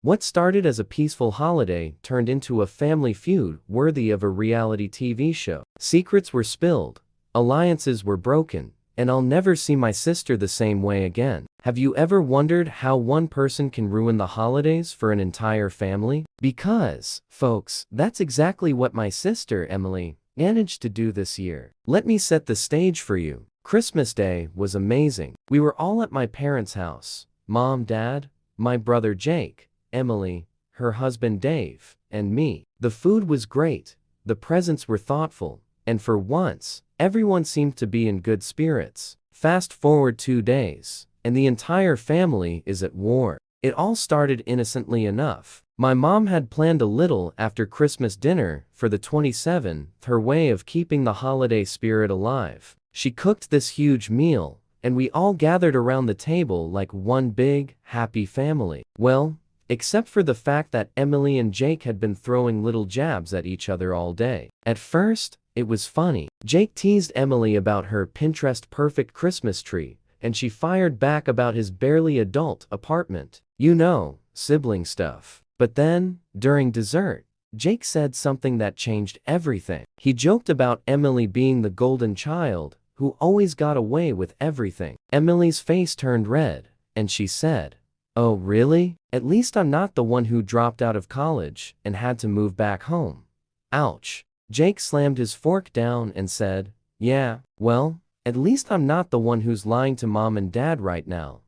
What started as a peaceful holiday turned into a family feud worthy of a reality TV show. Secrets were spilled, alliances were broken, and I'll never see my sister the same way again. Have you ever wondered how one person can ruin the holidays for an entire family? Because, folks, that's exactly what my sister Emily managed to do this year. Let me set the stage for you. Christmas Day was amazing. We were all at my parents' house. Mom, Dad, my brother Jake, Emily, her husband Dave, and me. The food was great, the presents were thoughtful, and for once, everyone seemed to be in good spirits. Fast forward 2 days, and the entire family is at war. It all started innocently enough. My mom had planned a little after Christmas dinner for the 27th, her way of keeping the holiday spirit alive. She cooked this huge meal, and we all gathered around the table like one big, happy family. Well, except for the fact that Emily and Jake had been throwing little jabs at each other all day. At first, it was funny. Jake teased Emily about her Pinterest-perfect Christmas tree, and she fired back about his barely adult apartment. You know, sibling stuff. But then, during dessert, Jake said something that changed everything. He joked about Emily being the golden child, who always got away with everything. Emily's face turned red, and she said, "Oh really? At least I'm not the one who dropped out of college and had to move back home." Ouch. Jake slammed his fork down and said, "Yeah, well, at least I'm not the one who's lying to Mom and Dad right now."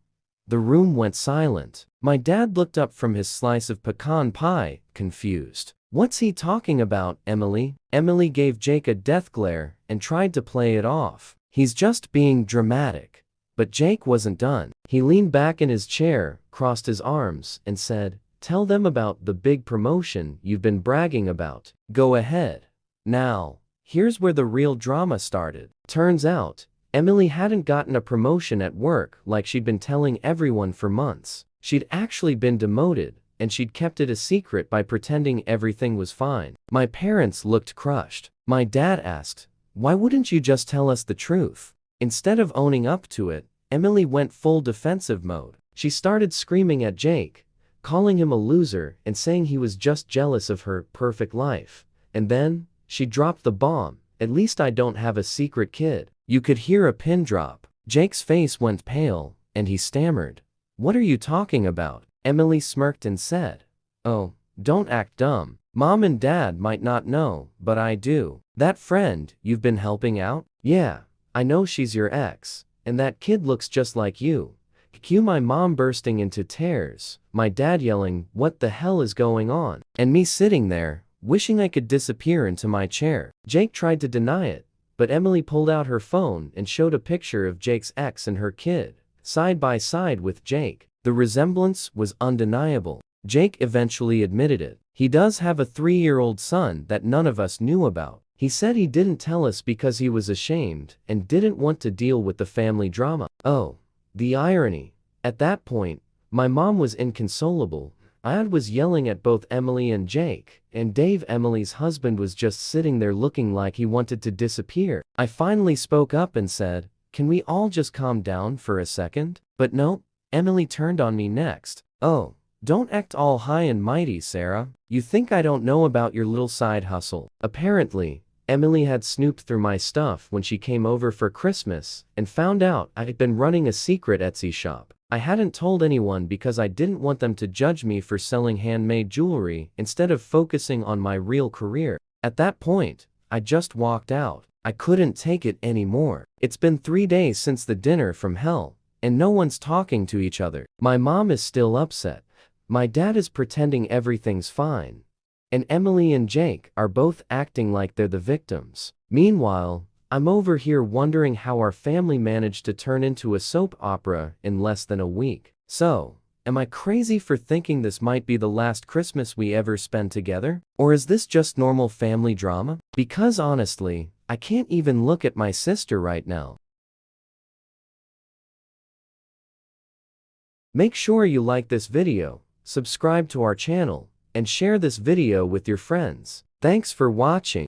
The room went silent. My dad looked up from his slice of pecan pie, confused. "What's he talking about, Emily?" Emily gave Jake a death glare and tried to play it off. "He's just being dramatic." But Jake wasn't done. He leaned back in his chair, crossed his arms, and said, "Tell them about the big promotion you've been bragging about. Go ahead." Now, here's where the real drama started. Turns out, Emily hadn't gotten a promotion at work like she'd been telling everyone for months. She'd actually been demoted, and she'd kept it a secret by pretending everything was fine. My parents looked crushed. My dad asked, "Why wouldn't you just tell us the truth?" Instead of owning up to it, Emily went full defensive mode. She started screaming at Jake, calling him a loser and saying he was just jealous of her perfect life. And then, she dropped the bomb, "At least I don't have a secret kid." You could hear a pin drop. Jake's face went pale, and he stammered, "What are you talking about?" Emily smirked and said, "Oh, don't act dumb. Mom and Dad might not know, but I do. That friend you've been helping out? Yeah, I know she's your ex, and that kid looks just like you." Cue my mom bursting into tears, my dad yelling, "What the hell is going on?" and me sitting there, wishing I could disappear into my chair. Jake tried to deny it, but Emily pulled out her phone and showed a picture of Jake's ex and her kid, side by side with Jake. The resemblance was undeniable. Jake eventually admitted it. He does have a 3-year-old son that none of us knew about. He said he didn't tell us because he was ashamed and didn't want to deal with the family drama. Oh, the irony. At that point, my mom was inconsolable. I was yelling at both Emily and Jake, and Dave, Emily's husband, was just sitting there looking like he wanted to disappear. I finally spoke up and said, "Can we all just calm down for a second?" But nope, Emily turned on me next. "Oh, don't act all high and mighty, Sarah. You think I don't know about your little side hustle." Apparently, Emily had snooped through my stuff when she came over for Christmas and found out I had been running a secret Etsy shop. I hadn't told anyone because I didn't want them to judge me for selling handmade jewelry instead of focusing on my real career. At that point, I just walked out. I couldn't take it anymore. It's been 3 days since the dinner from hell, and no one's talking to each other. My mom is still upset. My dad is pretending everything's fine. And Emily and Jake are both acting like they're the victims. Meanwhile, I'm over here wondering how our family managed to turn into a soap opera in less than a week. So, am I crazy for thinking this might be the last Christmas we ever spend together? Or is this just normal family drama? Because honestly, I can't even look at my sister right now. Make sure you like this video, subscribe to our channel, and share this video with your friends. Thanks for watching.